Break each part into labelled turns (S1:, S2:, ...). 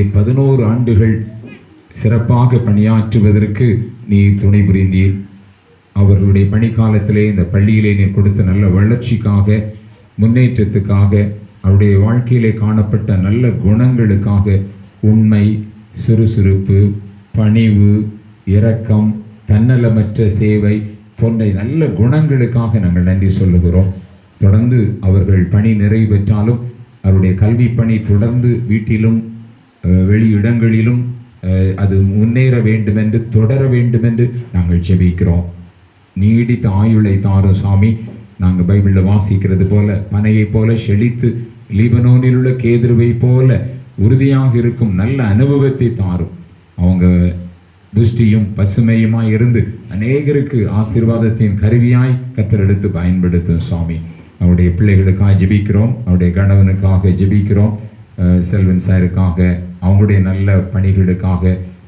S1: 11 ஆண்டுகள் சிறப்பாக பணியாற்றுவதற்கு நீர் துணை புரிந்தீர். அவர்களுடைய பணிக்காலத்திலே இந்த பள்ளியிலே நீர் கொடுத்த நல்ல வளர்ச்சிக்காக, முன்னேற்றத்துக்காக, அவருடைய வாழ்க்கையிலே காணப்பட்ட நல்ல குணங்களுக்காக, உண்மை, சுறுசுறுப்பு, பணிவு, இரக்கம், தன்னலமற்ற சேவை போன்ற நல்ல குணங்களுக்காக நாங்கள் நன்றி சொல்லுகிறோம். தொடர்ந்து அவர்கள் பணி நிறைவு பெற்றாலும் அவருடைய கல்வி பணி தொடர்ந்து வீட்டிலும் வெளி இடங்களிலும் அது முன்னேற வேண்டுமென்று, தொடர வேண்டுமென்று நாங்கள் ஜெபிக்கிறோம். நீடித்த ஆயுளை தாரும் சாமி. நாங்கள் பைபிளில் வாசிக்கிறது போல பனையை போல செழித்து லீபனோனில் உள்ள கேதுருவை போல உறுதியாக இருக்கும் நல்ல அனுபவத்தை தாரும். அவங்க புஷ்டியும் பசுமையுமாய் இருந்து அநேகருக்கு ஆசீர்வாதத்தின் கருவியாய் கர்த்தர் எடுத்து பயன்படுத்தும் சுவாமி. அவருடைய பிள்ளைகளுக்காக ஜெபிக்கிறோம், அவருடைய கணவனுக்காக ஜெபிக்கிறோம், செல்வன் சாருக்காக, அவங்களுடைய நல்ல பணிகளுக்காக,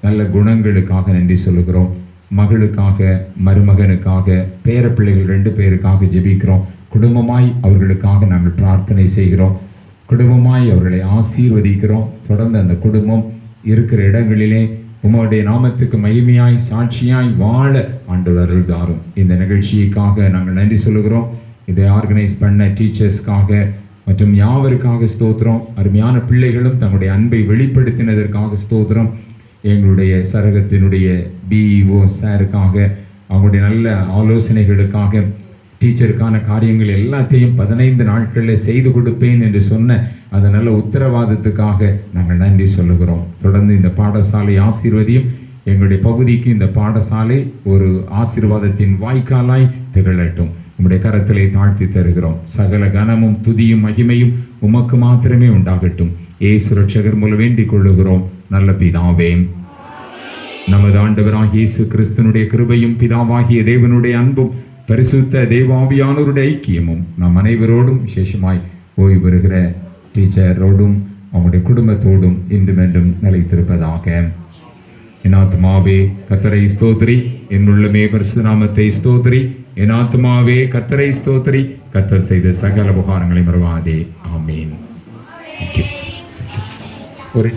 S1: நல்ல குணங்களுக்காக நன்றி சொல்லுகிறோம். மகளுக்காக, மருமகனுக்காக, பேர பிள்ளைகள் 2 பேருக்காக ஜெபிக்கிறோம். குடும்பமாய் அவர்களுக்காக நாங்கள் பிரார்த்தனை செய்கிறோம். குடும்பமாய் அவர்களை ஆசீர்வதிக்கிறோம். தொடர்ந்து அந்த குடும்பம் இருக்கிற இடங்களிலே உம்முடைய நாமத்துக்கு மகிமையாய் சாட்சியாய் வாழ ஆண்டவர் அருள் தாரும். இந்த நிகழ்ச்சிக்காக நாங்கள் நன்றி சொல்லுகிறோம். இதை ஆர்கனைஸ் பண்ண டீச்சர்ஸ்க்காக மற்றும் யாவருக்காக ஸ்தோத்திரம். அருமையான பிள்ளைகளும் தங்களுடைய அன்பை வெளிப்படுத்தினதற்காக ஸ்தோத்திரம். எங்களுடைய சரகத்தினுடைய பிஇஓ சாருக்காக, அவங்களுடைய நல்ல ஆலோசனைகளுக்காக, டீச்சருக்கான காரியங்கள் எல்லாத்தையும் 15 நாட்களில் செய்து கொடுப்பேன் என்று சொன்ன அந்த நல்ல உத்தரவாதத்துக்காக நாங்கள் நன்றி சொல்லுகிறோம். தொடர்ந்து இந்த பாடசாலை ஆசீர்வதியும். எங்களுடைய பகுதிக்கு இந்த பாடசாலை ஒரு ஆசீர்வாதத்தின் வாய்க்காலாய் திகழட்டும். உம்முடைய கரத்திலே தாழ்த்தி தருகிறோம். சகல கனமும் துதியும் மகிமையும் உமக்கு மாத்திரமே உண்டாகட்டும். இயேசு ரட்சகர் மூலம் வேண்டிக் கொள்ளுகிறோம் நல்ல பிதாவே. நமது ஆண்டவராகிய இயேசு கிறிஸ்துனுடைய கிருபையும் பிதாவாகிய தேவனுடைய அன்பும் பரிசுத்த தேவாவியானவருடைய ஐக்கியமும் நம் அனைவரோடும் விசேஷமாய் ஓய்வு பெறுகிற டீச்சரோடும் அவங்களுடைய குடும்பத்தோடும் இன்றும் என்றும் நிலைத்திருப்பதாக. என் ஆத்துமாவே கர்த்தரை ஸ்தோத்திரி, என் உள்ளமே பரிசுத்த நாமத்தை ஸ்தோத்திரி. என் ஆத்துமாவே கர்த்தரை ஸ்தோத்திரி, கர்த்தர் செய்த சகல உபகாரங்களை மறவாதே. ஆமீன். ஒரு